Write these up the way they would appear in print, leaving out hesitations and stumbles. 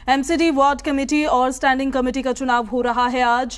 MCD ward committee और standing committee का चुनाव हो रहा है आज।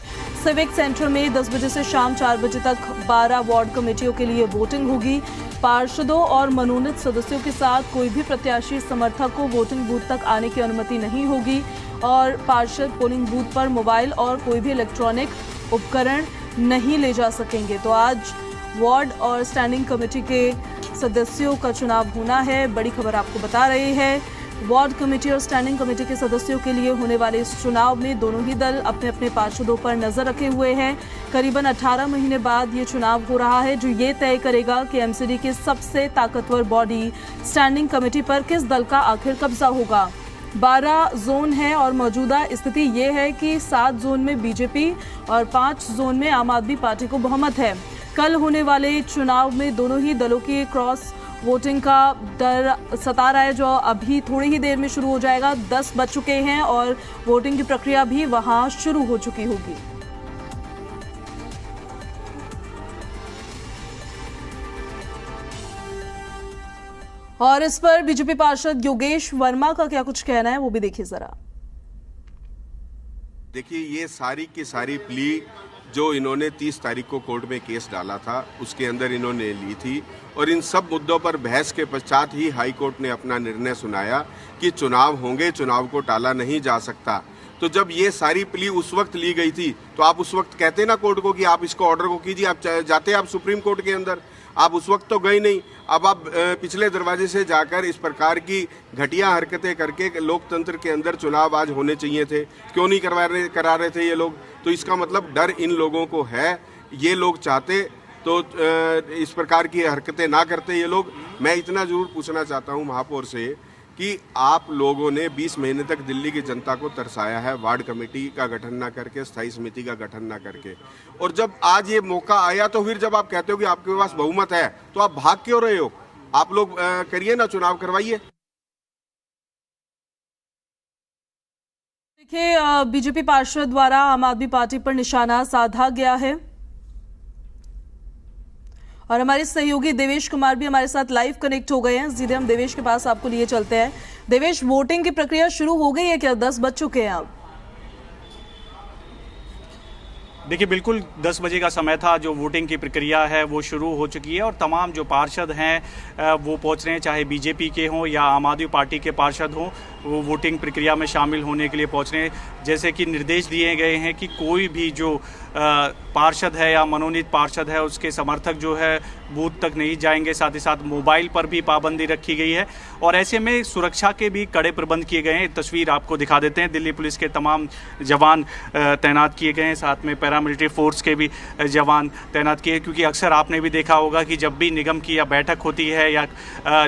सिविक सेंटर में 10 बजे से शाम 4 बजे तक 12 वार्ड कमेटियों के लिए वोटिंग होगी। पार्षदों और मनोनीत सदस्यों के साथ कोई भी प्रत्याशी समर्थक को वोटिंग बूथ तक आने की अनुमति नहीं होगी और पार्षद पोलिंग बूथ पर मोबाइल और कोई भी इलेक्ट्रॉनिक उपकरण नहीं ले जा सकेंगे। तो आज वार्ड और स्टैंडिंग कमेटी के सदस्यों का चुनाव होना है। बड़ी खबर आपको बता रही है, वार्ड कमेटी और स्टैंडिंग कमेटी के सदस्यों के लिए होने वाले इस चुनाव में दोनों ही दल अपने अपने पार्षदों पर नजर रखे हुए हैं। करीबन 18 महीने बाद ये चुनाव हो रहा है, जो ये तय करेगा कि एमसीडी की सबसे ताकतवर बॉडी स्टैंडिंग कमेटी पर किस दल का आखिर कब्जा होगा। 12 जोन है और मौजूदा स्थिति ये है कि 7 जोन में बीजेपी और 5 जोन में आम आदमी पार्टी को बहुमत है। कल होने वाले चुनाव में दोनों ही दलों की क्रॉस वोटिंग का डर सता रहा है, जो अभी थोड़ी ही देर में शुरू हो जाएगा। 10 बज चुके हैं और वोटिंग की प्रक्रिया भी वहां शुरू हो चुकी होगी। और इस पर बीजेपी पार्षद योगेश वर्मा का क्या कुछ कहना है, वो भी देखिए जरा। देखिए, ये सारी की सारी प्ली जो इन्होंने 30 तारीख को कोर्ट में केस डाला था, उसके अंदर इन्होंने ली थी और इन सब मुद्दों पर बहस के पश्चात ही हाई कोर्ट ने अपना निर्णय सुनाया कि चुनाव होंगे, चुनाव को टाला नहीं जा सकता। तो जब ये सारी प्ली उस वक्त ली गई थी तो आप उस वक्त कहते ना कोर्ट को कि आप इसको ऑर्डर को कीजिए, आप जाते आप सुप्रीम कोर्ट के अंदर। आप उस वक्त तो गए नहीं। अब आप पिछले दरवाजे से जाकर इस प्रकार की घटिया हरकतें करके लोकतंत्र के अंदर चुनाव आज होने चाहिए थे, क्यों नहीं करा रहे थे ये लोग? तो इसका मतलब डर इन लोगों को है। ये लोग चाहते तो इस प्रकार की हरकतें ना करते ये लोग। मैं इतना जरूर पूछना चाहता हूँ महापौर से कि आप लोगों ने 20 महीने तक दिल्ली की जनता को तरसाया है, वार्ड कमेटी का गठन ना करके, स्थायी समिति का गठन ना करके, और जब आज ये मौका आया तो फिर जब आप कहते हो कि आपके पास बहुमत है तो आप भाग क्यों रहे हो? आप लोग करिए ना, चुनाव करवाइए। देखिए, बीजेपी पार्षद द्वारा आम आदमी पार्टी पर निशाना साधा गया है और हमारे सहयोगी देवेश कुमार भी हमारे साथ लाइव कनेक्ट हो गए हैं। सीधे हम देवेश के पास आपको लिए चलते हैं। देवेश, वोटिंग की प्रक्रिया शुरू हो गई है क्या? 10 बज चुके हैं अब। देखिए, बिल्कुल 10 बजे का समय था। जो वोटिंग की प्रक्रिया है वो शुरू हो चुकी है और तमाम जो पार्षद हैं वो पहुंच रहे हैं, चाहे बीजेपी के हों या आम आदमी पार्टी के पार्षद हों, वो वोटिंग प्रक्रिया में शामिल होने के लिए पहुंच रहे हैं। जैसे कि निर्देश दिए गए हैं कि कोई भी जो पार्षद है या मनोनीत पार्षद है उसके समर्थक जो है बूथ तक नहीं जाएंगे। साथ ही साथ मोबाइल पर भी पाबंदी रखी गई है और ऐसे में सुरक्षा के भी कड़े प्रबंध किए गए हैं। तस्वीर आपको दिखा देते हैं। दिल्ली पुलिस के तमाम जवान तैनात किए गए हैं, साथ में पैरामिलिट्री फोर्स के भी जवान तैनात किए हैं, क्योंकि अक्सर आपने भी देखा होगा कि जब भी निगम की या बैठक होती है या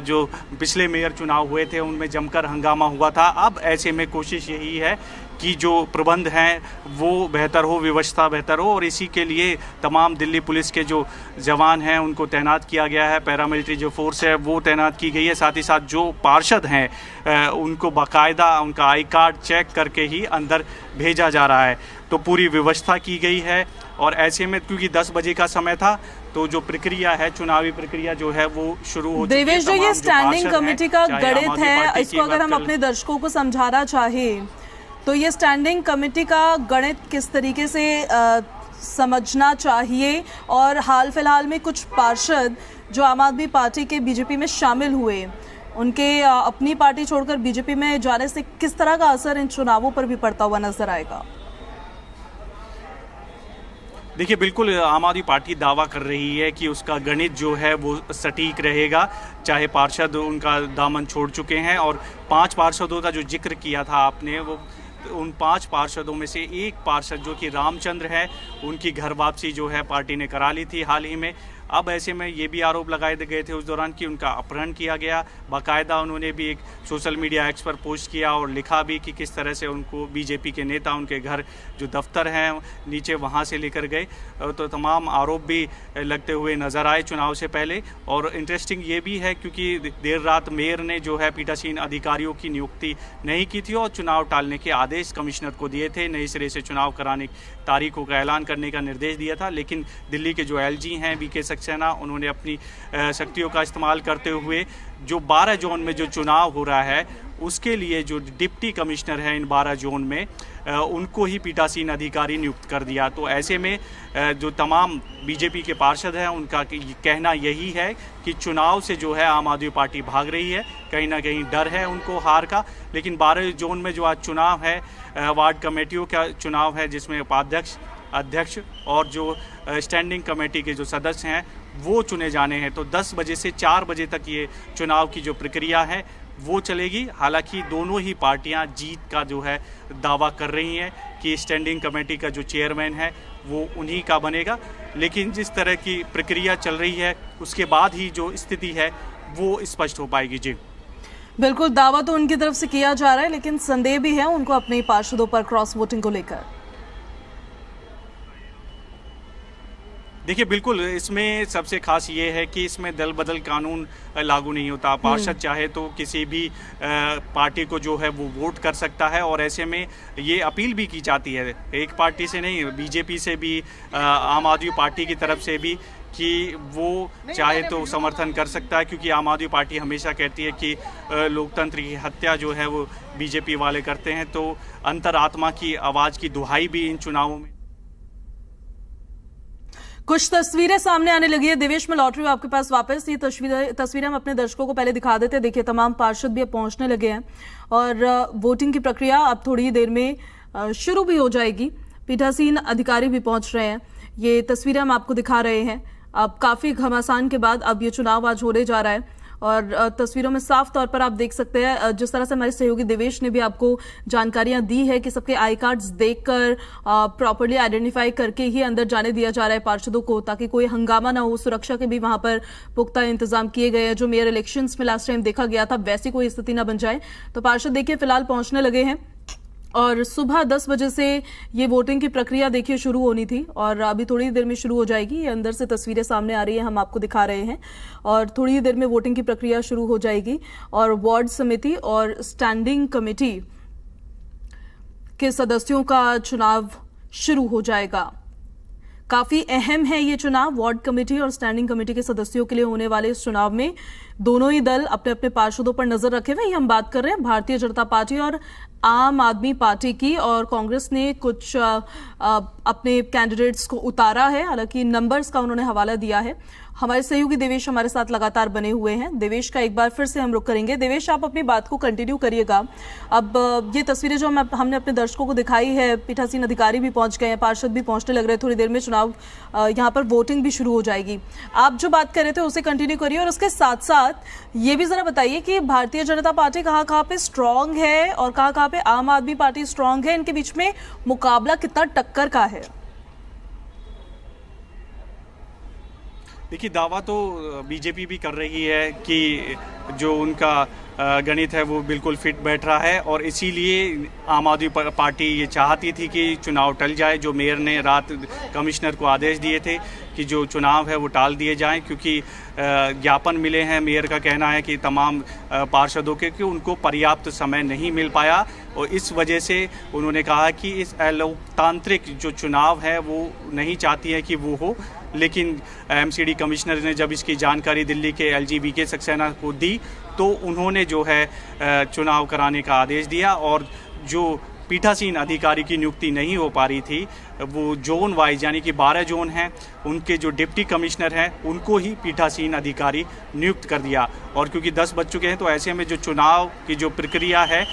जो पिछले मेयर चुनाव हुए थे उनमें जमकर हंगामा हुआ था। अब ऐसे में कोशिश यही है कि जो प्रबंध हैं वो बेहतर हो, व्यवस्था बेहतर हो और इसी के लिए तमाम दिल्ली पुलिस के जो जवान हैं उनको तैनात किया गया है। पैरामिलिट्री जो फोर्स है वो तैनात की गई है। साथ ही साथ जो पार्षद हैं उनको बाकायदा उनका आई कार्ड चेक करके ही अंदर भेजा जा रहा है। तो पूरी व्यवस्था की गई है और ऐसे में क्योंकि 10 बजे का समय था तो जो प्रक्रिया है, चुनावी प्रक्रिया जो है वो शुरू हो चुकी है। देवेश, जो ये स्टैंडिंग कमेटी का गणित है, इसको अगर हम अपने दर्शकों को समझाना चाहें तो ये स्टैंडिंग कमेटी का गणित किस तरीके से समझना चाहिए, और हाल फिलहाल में कुछ पार्षद जो आम आदमी पार्टी के बीजेपी में शामिल हुए, उनके अपनी पार्टी छोड़कर बीजेपी में जाने से किस तरह का असर इन चुनावों पर भी पड़ता हुआ नजर आएगा? देखिए, बिल्कुल आम आदमी पार्टी दावा कर रही है कि उसका गणित जो है वो सटीक रहेगा, चाहे पार्षद उनका दामन छोड़ चुके हैं। और 5 पार्षदों का जो जिक्र किया था आपने, वो उन 5 पार्षदों में से एक पार्षद जो कि रामचंद्र है, उनकी घर वापसी जो है पार्टी ने करा ली थी हाल ही में। अब ऐसे में ये भी आरोप लगाए गए थे उस दौरान कि उनका अपहरण किया गया। बाकायदा उन्होंने भी एक सोशल मीडिया एक्स पर पोस्ट किया और लिखा भी कि किस तरह से उनको बीजेपी के नेता उनके घर जो दफ्तर हैं नीचे वहाँ से लेकर गए। तो तमाम आरोप भी लगते हुए नज़र आए चुनाव से पहले। और इंटरेस्टिंग ये भी है क्योंकि देर रात मेयर ने जो है पीठासीन अधिकारियों की नियुक्ति नहीं की थी और चुनाव टालने के आदेश कमिश्नर को दिए थे। नए सिरे से चुनाव कराने तारीखों का ऐलान करने का निर्देश दिया था, लेकिन दिल्ली के जो एलजी हैं वीके सक्सेना, उन्होंने अपनी शक्तियों का इस्तेमाल करते हुए जो 12 जोन में जो चुनाव हो रहा है उसके लिए जो डिप्टी कमिश्नर है इन 12 जोन में उनको ही पीठासीन अधिकारी नियुक्त कर दिया। तो ऐसे में जो तमाम बीजेपी के पार्षद हैं उनका कहना यही है कि चुनाव से जो है आम आदमी पार्टी भाग रही है, कहीं ना कहीं डर है उनको हार का। लेकिन 12 जोन में जो आज चुनाव है, वार्ड कमेटियों का चुनाव है जिसमें उपाध्यक्ष, अध्यक्ष और जो स्टैंडिंग कमेटी के जो सदस्य हैं वो चुने जाने हैं। तो 10 बजे से 4 बजे तक ये चुनाव की जो प्रक्रिया है वो चलेगी। हालांकि दोनों ही पार्टियां जीत का जो है दावा कर रही हैं कि स्टैंडिंग कमेटी का जो चेयरमैन है वो उन्हीं का बनेगा। लेकिन जिस तरह की प्रक्रिया चल रही है उसके बाद ही जो स्थिति है वो स्पष्ट हो पाएगी। जी बिल्कुल, दावा तो उनकी तरफ से किया जा रहा है, लेकिन संदेह भी है उनको अपने पार्षदों पर क्रॉस वोटिंग को लेकर। देखिए बिल्कुल, इसमें सबसे खास ये है कि इसमें दल बदल कानून लागू नहीं होता। पार्षद चाहे तो किसी भी पार्टी को जो है वो वोट कर सकता है और ऐसे में ये अपील भी की जाती है, एक पार्टी से नहीं, बीजेपी से भी, आम आदमी पार्टी की तरफ से भी, कि वो चाहे तो समर्थन कर सकता है। क्योंकि आम आदमी पार्टी हमेशा कहती है कि लोकतंत्र की हत्या जो है वो बीजेपी वाले करते हैं। तो अंतरात्मा की आवाज़ की दुहाई भी इन चुनावों में। कुछ तस्वीरें सामने आने लगी है। देवेश, में लौट रही हूं आपके पास वापस। ये तस्वीरें हम अपने दर्शकों को पहले दिखा देते हैं। देखिए, तमाम पार्षद भी अब पहुंचने लगे हैं और वोटिंग की प्रक्रिया अब थोड़ी ही देर में शुरू भी हो जाएगी। पीठासीन अधिकारी भी पहुंच रहे हैं। ये तस्वीरें हम आपको दिखा रहे हैं। अब काफी घमासान के बाद अब ये चुनाव आज होने जा रहा है और तस्वीरों में साफ तौर पर आप देख सकते हैं जिस तरह से हमारे सहयोगी देवेश ने भी आपको जानकारियां दी है कि सबके आई कार्ड्स देखकर प्रॉपर्ली आइडेंटिफाई करके ही अंदर जाने दिया जा रहा है पार्षदों को, ताकि कोई हंगामा ना हो। सुरक्षा के भी वहां पर पुख्ता इंतजाम किए गए हैं। जो मेयर इलेक्शंस में लास्ट टाइम देखा गया था वैसी कोई स्थिति ना बन जाए। तो पार्षद देखिए फिलहाल पहुंचने लगे हैं और सुबह 10 बजे से ये वोटिंग की प्रक्रिया देखिए शुरू होनी थी और अभी थोड़ी देर में शुरू हो जाएगी। ये अंदर से तस्वीरें सामने आ रही हैं, हम आपको दिखा रहे हैं और थोड़ी ही देर में वोटिंग की प्रक्रिया शुरू हो जाएगी और वार्ड समिति और स्टैंडिंग कमेटी के सदस्यों का चुनाव शुरू हो जाएगा। काफी अहम है ये चुनाव। वार्ड कमेटी और स्टैंडिंग कमेटी के सदस्यों के लिए होने वाले इस चुनाव में दोनों ही दल अपने अपने पार्षदों पर नजर रखे हुए। हम बात कर रहे हैं भारतीय जनता पार्टी और आम आदमी पार्टी की, और कांग्रेस ने कुछ अपने कैंडिडेट्स को उतारा है। हालांकि नंबर्स का उन्होंने हवाला दिया है। हमारे सहयोगी देवेश हमारे साथ लगातार बने हुए हैं। देवेश का एक बार फिर से हम रुख करेंगे। देवेश, आप अपनी बात को कंटिन्यू करिएगा। अब ये तस्वीरें जो हमने अपने दर्शकों को दिखाई है, पीठासीन अधिकारी भी पहुंच गए हैं, पार्षद भी पहुंचने लग रहे हैं। थोड़ी देर में चुनाव यहाँ पर वोटिंग भी शुरू हो जाएगी। आप जो बात कर रहे थे उसे कंटिन्यू करिए और उसके साथ साथ ये भी जरा बताइए कि भारतीय जनता पार्टी कहाँ पे स्ट्रांग है और कहाँ पे आम आदमी पार्टी स्ट्रांग है। इनके बीच में मुकाबला कितना टक्कर का है? देखिए, दावा तो बीजेपी भी कर रही है कि जो उनका गणित है वो बिल्कुल फिट बैठ रहा है और इसीलिए आम आदमी पार्टी ये चाहती थी कि चुनाव टल जाए। जो मेयर ने रात कमिश्नर को आदेश दिए थे कि जो चुनाव है वो टाल दिए जाएं, क्योंकि ज्ञापन मिले हैं। मेयर का कहना है कि तमाम पार्षदों के कि उनको पर्याप्त समय नहीं मिल पाया और इस वजह से उन्होंने कहा कि इस लोकतांत्रिक जो चुनाव है वो नहीं चाहती है कि वो हो। लेकिन एमसीडी कमिश्नर ने जब इसकी जानकारी दिल्ली के LGBK सक्सेना को दी तो उन्होंने जो है चुनाव कराने का आदेश दिया और जो पीठासीन अधिकारी की नियुक्ति नहीं हो पा रही थी वो जोन वाइज, यानी कि 12 जोन हैं, उनके जो डिप्टी कमिश्नर हैं उनको ही पीठासीन अधिकारी नियुक्त कर दिया। और क्योंकि 10 बज चुके हैं तो ऐसे में जो चुनाव की जो प्रक्रिया है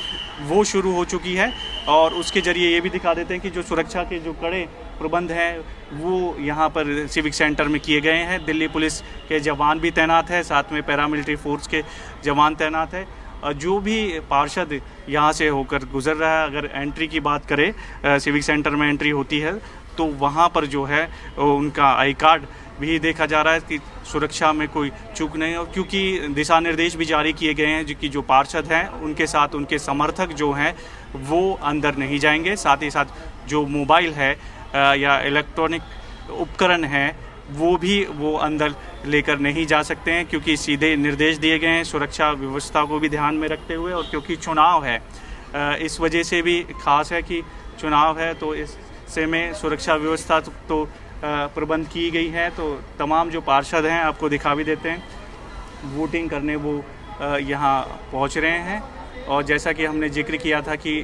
वो शुरू हो चुकी है। और उसके जरिए ये भी दिखा देते हैं कि जो सुरक्षा के जो कड़े प्रबंध हैं वो यहाँ पर सिविक सेंटर में किए गए हैं। दिल्ली पुलिस के जवान भी तैनात है, साथ में पैरामिलिट्री फोर्स के जवान तैनात है। जो भी पार्षद यहाँ से होकर गुजर रहा है, अगर एंट्री की बात करें, सिविक सेंटर में एंट्री होती है तो वहाँ पर जो है उनका आई कार्ड भी देखा जा रहा है कि सुरक्षा में कोई चूक नहीं हो, क्योंकि दिशा निर्देश भी जारी किए गए हैं कि जो पार्षद हैं उनके साथ उनके समर्थक जो हैं वो अंदर नहीं जाएंगे। साथ ही साथ जो मोबाइल है या इलेक्ट्रॉनिक उपकरण हैं वो अंदर लेकर नहीं जा सकते हैं, क्योंकि सीधे निर्देश दिए गए हैं सुरक्षा व्यवस्था को भी ध्यान में रखते हुए। और क्योंकि चुनाव है इस वजह से भी खास है कि चुनाव है तो इससे में सुरक्षा व्यवस्था तो प्रबंध की गई है। तो तमाम जो पार्षद हैं आपको दिखा भी देते हैं, वोटिंग करने वो यहाँ पहुँच रहे हैं और जैसा कि हमने जिक्र किया था कि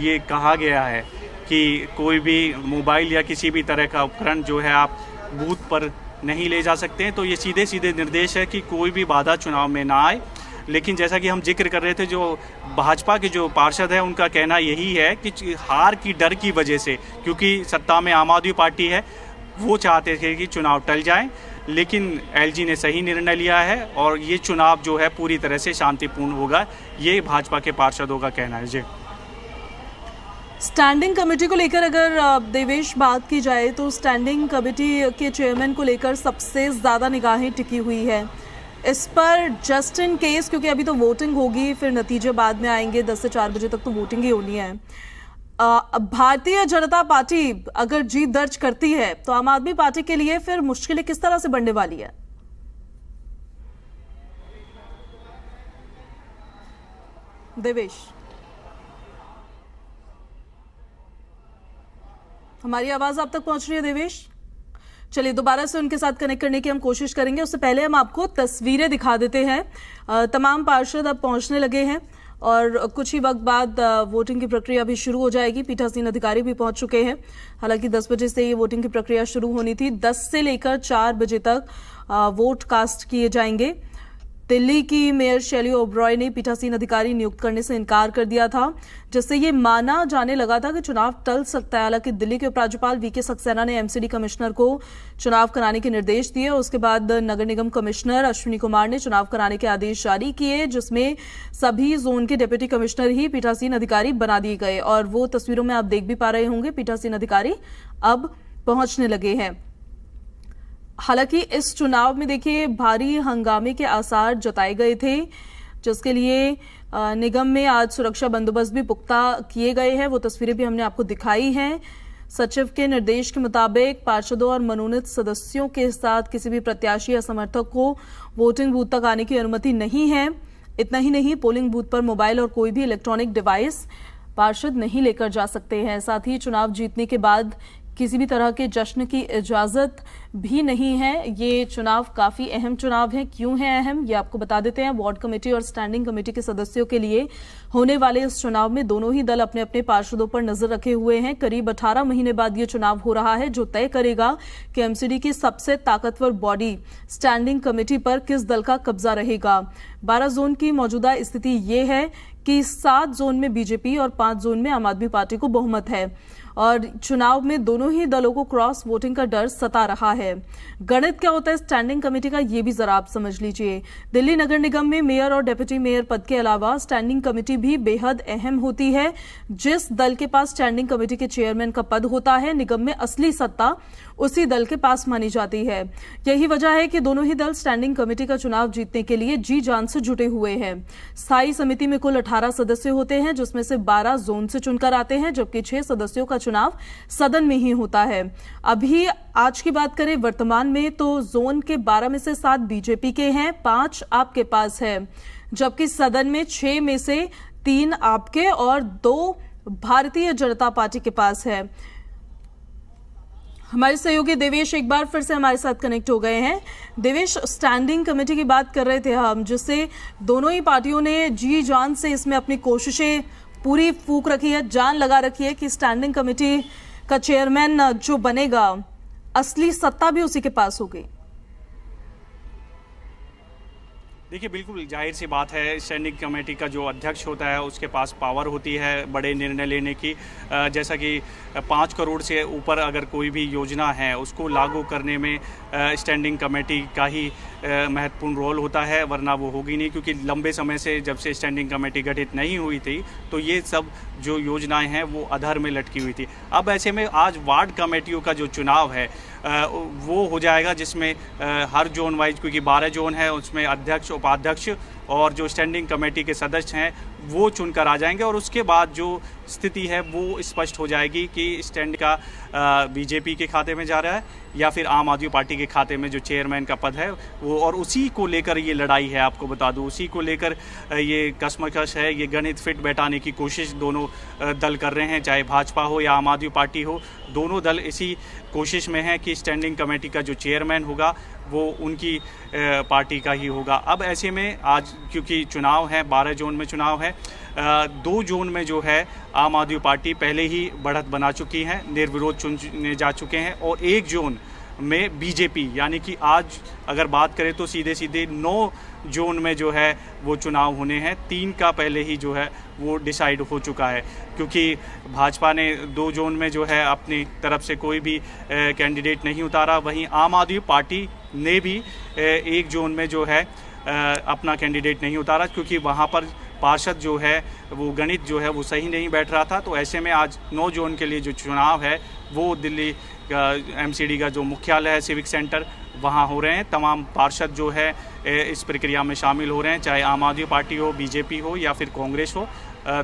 ये कहा गया है कि कोई भी मोबाइल या किसी भी तरह का उपकरण जो है आप बूथ पर नहीं ले जा सकते हैं, तो ये सीधे सीधे निर्देश है कि कोई भी बाधा चुनाव में ना आए। लेकिन जैसा कि हम जिक्र कर रहे थे, जो भाजपा के जो पार्षद हैं उनका कहना यही है कि हार की डर की वजह से, क्योंकि सत्ता में आम आदमी पार्टी है, वो चाहते थे कि चुनाव टल जाएं, लेकिन एलजी ने सही निर्णय लिया है और ये चुनाव जो है पूरी तरह से शांतिपूर्ण होगा, ये भाजपा के पार्षदों का कहना है। जी, स्टैंडिंग कमेटी को लेकर अगर देवेश बात की जाए तो स्टैंडिंग कमेटी के चेयरमैन को लेकर सबसे ज़्यादा निगाहें टिकी हुई है। इस पर जस्ट इन केस, क्योंकि अभी तो वोटिंग होगी, फिर नतीजे बाद में आएंगे, 10 से 4 बजे तक तो वोटिंग ही होनी है। भारतीय जनता पार्टी अगर जीत दर्ज करती है तो आम आदमी पार्टी के लिए फिर मुश्किलें किस तरह से बढ़ने वाली है? देवेश, हमारी आवाज आप तक पहुंच रही है देवेश? चलिए दोबारा से उनके साथ कनेक्ट करने की हम कोशिश करेंगे। उससे पहले हम आपको तस्वीरें दिखा देते हैं। तमाम पार्षद अब पहुंचने लगे हैं और कुछ ही वक्त बाद वोटिंग की प्रक्रिया भी शुरू हो जाएगी। पीठासीन अधिकारी भी पहुंच चुके हैं। हालांकि 10 बजे से ये वोटिंग की प्रक्रिया शुरू होनी थी। 10 से लेकर 4 बजे तक वोट कास्ट किए जाएंगे। दिल्ली की मेयर शैली ओबरॉय ने पीठासीन अधिकारी नियुक्त करने से इनकार कर दिया था, जिससे ये माना जाने लगा था कि चुनाव टल सकता है। हालांकि दिल्ली के उपराज्यपाल वीके सक्सेना ने एमसीडी कमिश्नर को चुनाव कराने के निर्देश दिए। उसके बाद नगर निगम कमिश्नर अश्विनी कुमार ने चुनाव कराने के आदेश जारी किए, जिसमें सभी जोन के डिप्टी कमिश्नर ही पीठासीन अधिकारी बना दिए गए। और वो तस्वीरों में आप देख भी पा रहे होंगे, पीठासीन अधिकारी अब पहुंचने लगे हैं। हालांकि इस चुनाव में देखिए भारी हंगामे के आसार जताए गए थे, जिसके लिए निगम में आज सुरक्षा बंदोबस्त भी पुख्ता किए गए हैं। वो तस्वीरें भी हमने आपको दिखाई हैं। सचिव के निर्देश के मुताबिक पार्षदों और मनोनीत सदस्यों के साथ किसी भी प्रत्याशी या समर्थक को वोटिंग बूथ तक आने की अनुमति नहीं है। इतना ही नहीं, पोलिंग बूथ पर मोबाइल और कोई भी इलेक्ट्रॉनिक डिवाइस पार्षद नहीं लेकर जा सकते हैं। साथ ही चुनाव जीतने के बाद किसी भी तरह के जश्न की इजाजत भी नहीं है। ये चुनाव काफी अहम चुनाव है। क्यों है अहम, ये आपको बता देते हैं। वार्ड कमेटी और स्टैंडिंग कमेटी के सदस्यों के लिए होने वाले इस चुनाव में दोनों ही दल अपने अपने पार्षदों पर नजर रखे हुए हैं। करीब 18 महीने बाद ये चुनाव हो रहा है, जो तय करेगा कि एमसीडी की सबसे ताकतवर बॉडी स्टैंडिंग कमेटी पर किस दल का कब्जा रहेगा। 12 जोन की मौजूदा स्थिति ये है कि 7 जोन में बीजेपी और 5 जोन में आम आदमी पार्टी को बहुमत है और चुनाव में दोनों ही दलों को क्रॉस वोटिंग का डर सता रहा है। गणित क्या होता है स्टैंडिंग कमेटी का, ये भी जरा आप समझ लीजिए। दिल्ली नगर निगम में मेयर और डिप्टी मेयर पद के अलावा स्टैंडिंग कमेटी भी बेहद अहम होती है। जिस दल के पास स्टैंडिंग कमेटी के चेयरमैन का पद होता है, निगम में असली सत्ता उसी दल के पास मानी जाती है। यही वजह है कि दोनों ही दल स्टैंडिंग कमेटी का चुनाव जीतने के लिए जी जान से जुटे हुए हैं। स्थायी समिति में कुल 18 सदस्य होते हैं, जिसमें से 12 जोन से चुनकर आते हैं, जबकि 6 सदस्यों का चुनाव सदन में ही होता है। अभी आज की बात करें वर्तमान में, तो जोन के 12 में से 7 बीजेपी के हैं, 5 आपके पास है, जबकि सदन में 6 में से 3 आपके और 2 भारतीय जनता पार्टी के पास है। हमारे सहयोगी देवेश एक बार फिर से हमारे साथ कनेक्ट हो गए हैं। देवेश, स्टैंडिंग कमेटी की बात कर रहे थे हम, जिससे दोनों ही पार्टियों ने जी जान से इसमें अपनी कोशिशें पूरी फूंक रखी है, जान लगा रखी है कि स्टैंडिंग कमेटी का चेयरमैन जो बनेगा, असली सत्ता भी उसी के पास होगी। देखिए, बिल्कुल जाहिर सी बात है, स्टैंडिंग कमेटी का जो अध्यक्ष होता है उसके पास पावर होती है बड़े निर्णय लेने की। जैसा कि 5 करोड़ से ऊपर अगर कोई भी योजना है उसको लागू करने में स्टैंडिंग कमेटी का ही महत्वपूर्ण रोल होता है, वरना वो होगी नहीं। क्योंकि लंबे समय से जब से स्टैंडिंग कमेटी गठित नहीं हुई थी तो ये सब जो योजनाएं हैं वो अधर में लटकी हुई थी। अब ऐसे में आज वार्ड कमेटियों का जो चुनाव है वो हो जाएगा, जिसमें हर जोन वाइज, क्योंकि 12 जोन है, उसमें अध्यक्ष, उपाध्यक्ष और जो स्टैंडिंग कमेटी के सदस्य हैं वो चुनकर आ जाएंगे। और उसके बाद जो स्थिति है वो स्पष्ट हो जाएगी कि स्टैंड का बीजेपी के खाते में जा रहा है या फिर आम आदमी पार्टी के खाते में जो चेयरमैन का पद है वो। और उसी को लेकर ये लड़ाई है, आपको बता दूं, उसी को लेकर ये कशमकश है, ये गणित फिट बैठाने की कोशिश दोनों दल कर रहे हैं, चाहे भाजपा हो या आम आदमी पार्टी हो। दोनों दल इसी कोशिश में हैं कि स्टैंडिंग कमेटी का जो चेयरमैन होगा वो उनकी पार्टी का ही होगा। अब ऐसे में आज क्योंकि चुनाव है, 12 जोन में चुनाव है। 2 जोन में जो है आम आदमी पार्टी पहले ही बढ़त बना चुकी है, निर्विरोध चुने जा चुके हैं, और 1 जोन में बीजेपी, यानी कि आज अगर बात करें तो सीधे सीधे 9 जोन में जो है वो चुनाव होने हैं। 3 का पहले ही जो है वो डिसाइड हो चुका है, क्योंकि भाजपा ने 2 जोन में जो है अपनी तरफ से कोई भी कैंडिडेट नहीं उतारा। वहीं आम आदमी पार्टी ने भी 1 जोन में जो है अपना कैंडिडेट नहीं उतारा, क्योंकि वहाँ पर पार्षद जो है वो गणित जो है वो सही नहीं बैठ रहा था। तो ऐसे में आज 9 जोन के लिए जो चुनाव है वो दिल्ली का MCD का जो मुख्यालय है सिविक सेंटर, वहाँ हो रहे हैं। तमाम पार्षद जो है इस प्रक्रिया में शामिल हो रहे हैं, चाहे आम आदमी पार्टी हो, बीजेपी हो या फिर कांग्रेस हो।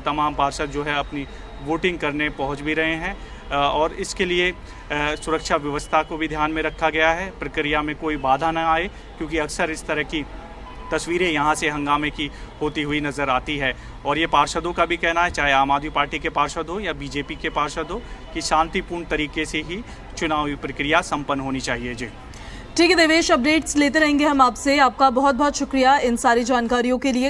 तमाम पार्षद जो है अपनी वोटिंग करने पहुँच भी रहे हैं, और इसके लिए सुरक्षा व्यवस्था को भी ध्यान में रखा गया है, प्रक्रिया में कोई बाधा ना आए, क्योंकि अक्सर इस तरह की तस्वीरें यहाँ से हंगामे की होती हुई नज़र आती है। और ये पार्षदों का भी कहना है, चाहे आम आदमी पार्टी के पार्षद हो या बीजेपी के पार्षद हो, कि शांतिपूर्ण तरीके से ही चुनावी प्रक्रिया संपन्न होनी चाहिए। जी ठीक है देवेश, अपडेट्स लेते रहेंगे हम आपसे। आपका बहुत बहुत शुक्रिया इन सारी जानकारियों के लिए।